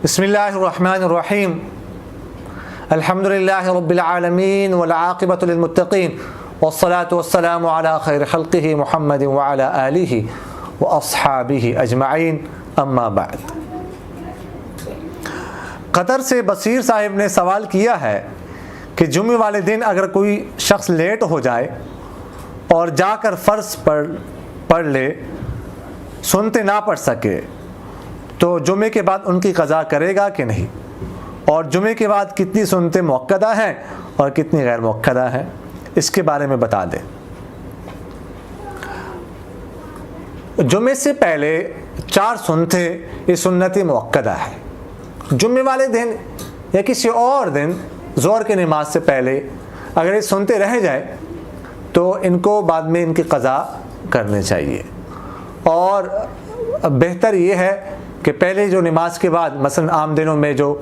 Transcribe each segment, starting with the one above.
بسم اللہ الرحمن الرحیم الحمد للہ رب العالمین والعاقبۃ للمتقین والصلاة والسلام علی خیر خلقہ محمد وعلی آلہ واصحابہ اجمعین اما بعد۔ قطر سے بصیر صاحب نے سوال کیا ہے کہ جمعے والے دن اگر کوئی شخص لیٹ ہو جائے اور جا کر فرض پڑھ لے، سنتے نہ پڑھ سکے، تو جمعے کے بعد ان کی قضا کرے گا کہ نہیں؟ اور جمعے کے بعد کتنی سنتیں مؤکدہ ہیں اور کتنی غیر مؤکدہ ہیں، اس کے بارے میں بتا دیں۔ جمعے سے پہلے 4 سنتیں یہ سنت مؤکدہ ہے۔ جمعے والے دن یا کسی اور دن ظہر کی نماز سے پہلے اگر یہ سنتے رہ جائے تو ان کو بعد میں ان کی قضا کرنے چاہیے، اور بہتر یہ ہے کہ پہلے جو نماز کے بعد مثلا عام دنوں میں جو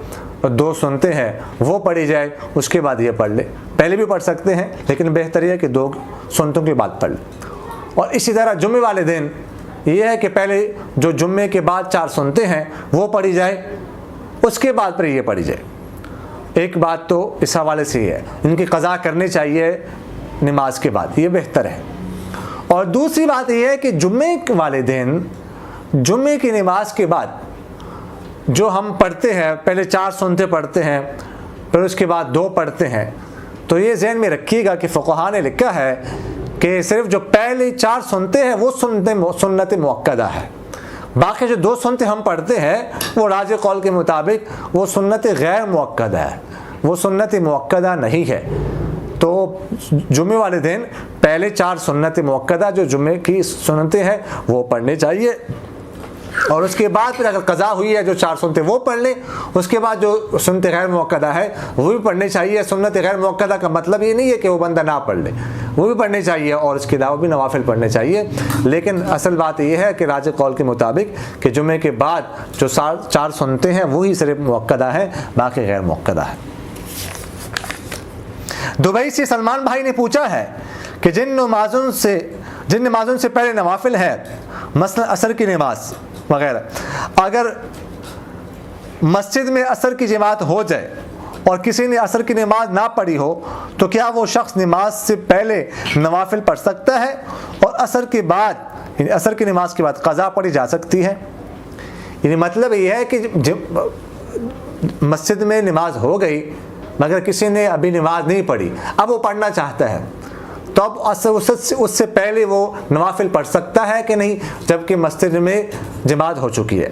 2 سنتے ہیں وہ پڑھی جائے، اس کے بعد یہ پڑھ لے۔ پہلے بھی پڑھ سکتے ہیں لیکن بہتر یہ ہے کہ 2 سنتوں کے بعد پڑھ لے۔ اور اسی طرح جمعے والے دن یہ ہے کہ پہلے جو جمعے کے بعد 4 سنتے ہیں وہ پڑھی جائے، اس کے بعد پھر یہ پڑھی جائے۔ ایک بات تو اس حوالے سے یہ ہے، ان کی قضا کرنی چاہیے نماز کے بعد، یہ بہتر ہے۔ اور دوسری بات یہ ہے کہ جمعے والے دن جمعے کی نماز کے بعد جو ہم پڑھتے ہیں، پہلے 4 سنتے پڑھتے ہیں، پھر اس کے بعد 2 پڑھتے ہیں، تو یہ ذہن میں رکھیے گا کہ فقہاء نے لکھا ہے کہ صرف جو پہلے 4 سنتے ہیں وہ سنت مؤکدہ ہے، باقی جو 2 سنتے ہم پڑھتے ہیں وہ راجح قول کے مطابق وہ سنت غیر مؤکدہ ہے، وہ سنت مؤکدہ نہیں ہے۔ تو جمعے والے دن پہلے 4 سنت مؤکدہ جو جمعے کی سنتیں ہیں وہ پڑھنے چاہیے، اور اس کے بعد پھر اگر قضا ہوئی ہے جو 4 سنتے وہ پڑھ لیں، اس کے بعد جو سنت غیر مؤکدہ ہے وہ بھی پڑھنے چاہیے۔ سنت غیر مؤکدہ کا مطلب یہ نہیں ہے کہ وہ بندہ نہ پڑھ لے، وہ بھی پڑھنے چاہیے، اور اس کے علاوہ بھی نوافل پڑھنے چاہیے، لیکن اصل بات یہ ہے کہ راجح قول کے مطابق کہ جمعے کے بعد جو 4 سنتے ہیں وہی صرف مؤکدہ ہے، باقی غیر مؤکدہ ہے۔ دبئی سے سلمان بھائی نے پوچھا ہے کہ جن نمازوں سے پہلے نوافل ہے، مثلا عصر کی نماز وغیرہ، اگر مسجد میں عصر کی جماعت ہو جائے اور کسی نے عصر کی نماز نہ پڑھی ہو تو کیا وہ شخص نماز سے پہلے نوافل پڑھ سکتا ہے، اور عصر کے بعد یعنی عصر کی نماز کے بعد قضا پڑھی جا سکتی ہے؟ یعنی مطلب یہ ہے کہ مسجد میں نماز ہو گئی مگر کسی نے ابھی نماز نہیں پڑھی، اب وہ پڑھنا چاہتا ہے، تو اب اس سے پہلے وہ نوافل پڑھ سکتا ہے کہ نہیں، جبکہ مسجد میں جماعت ہو چکی ہے؟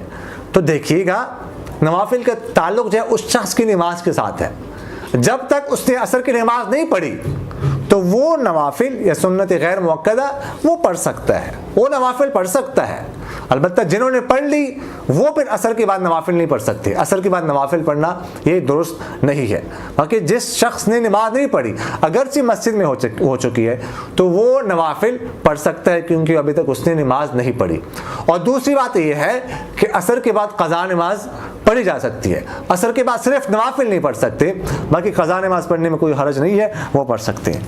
تو دیکھیے گا نوافل کا تعلق جو ہے اس شخص کی نماز کے ساتھ ہے، جب تک اس نے عصر کی نماز نہیں پڑھی تو وہ نوافل یا سنت غیر مؤکدہ وہ پڑھ سکتا ہے، وہ نوافل پڑھ سکتا ہے۔ البتہ جنہوں نے پڑھ لی وہ پھر عصر کے بعد نوافل نہیں پڑھ سکتے، عصر کے بعد نوافل پڑھنا یہ درست نہیں ہے۔ باقی جس شخص نے نماز نہیں پڑھی اگرچہ مسجد میں ہو چکی ہے تو وہ نوافل پڑھ سکتا ہے، کیونکہ ابھی تک اس نے نماز نہیں پڑھی۔ اور دوسری بات یہ ہے کہ عصر کے بعد قضا نماز پڑھی جا سکتی ہے، عصر کے بعد صرف نوافل نہیں پڑھ سکتے، باقی قضا نماز پڑھنے میں کوئی حرج نہیں ہے، وہ پڑھ سکتے ہیں۔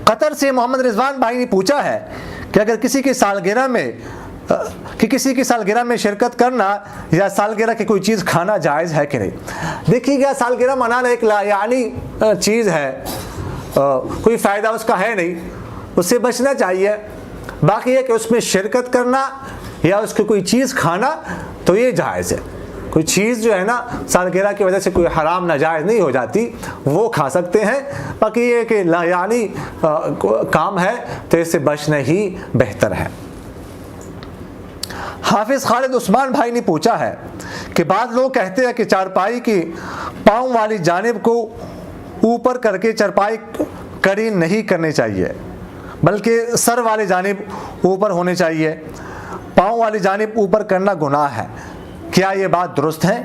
قطر سے محمد رضوان بھائی نے پوچھا ہے کہ اگر کسی کی سالگرہ میں شرکت کرنا یا سالگرہ کی کوئی چیز کھانا جائز ہے کہ نہیں؟ دیکھیے گا سالگرہ منانا ایک یعنی چیز ہے، کوئی فائدہ اس کا ہے نہیں، اس سے بچنا چاہیے۔ باقی ہے کہ اس میں شرکت کرنا یا اس کی کوئی چیز کھانا تو یہ جائز ہے، کوئی چیز جو ہے نا سالگرہ کی وجہ سے کوئی حرام ناجائز نہیں ہو جاتی، وہ کھا سکتے ہیں۔ باقی یہ کہ لا یعنی کام ہے تو اس سے بچنا ہی بہتر ہے۔ حافظ خالد عثمان بھائی نے پوچھا ہے کہ بعض لوگ کہتے ہیں کہ چارپائی کی پاؤں والی جانب کو اوپر کر کے چارپائی کڑی نہیں کرنی چاہیے بلکہ سر والی جانب اوپر ہونی چاہیے، پاؤں والی جانب اوپر کرنا گناہ ہے، کیا یہ بات درست ہے؟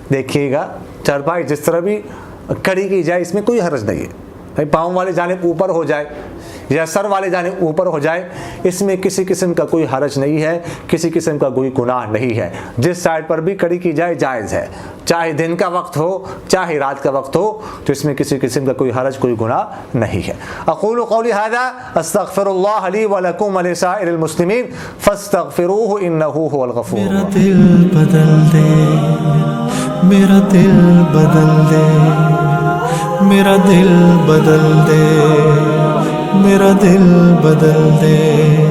دیکھیے گا چارپائی جس طرح بھی کڑی کی جائے اس میں کوئی حرج نہیں ہے، بھائی پاؤں والی جانب اوپر ہو جائے یا سر والے جانب اوپر ہو جائے، اس میں کسی قسم کا کوئی حرج نہیں ہے، کسی قسم کا کوئی گناہ نہیں ہے، جس سائڈ پر بھی کڑی کی جائے جائز ہے، چاہے دن کا وقت ہو چاہے رات کا وقت ہو، تو اس میں کسی قسم کا کوئی حرج کوئی گناہ نہیں ہے۔ اقول قولی ھذا استغفر اللہ لی ولکم ولسائر المسلمین فاستغفروہ انہ ھو الغفور الرحیم۔ میرا دل بدل دے، میرا دل بدل دے، میرا دل بدل دے۔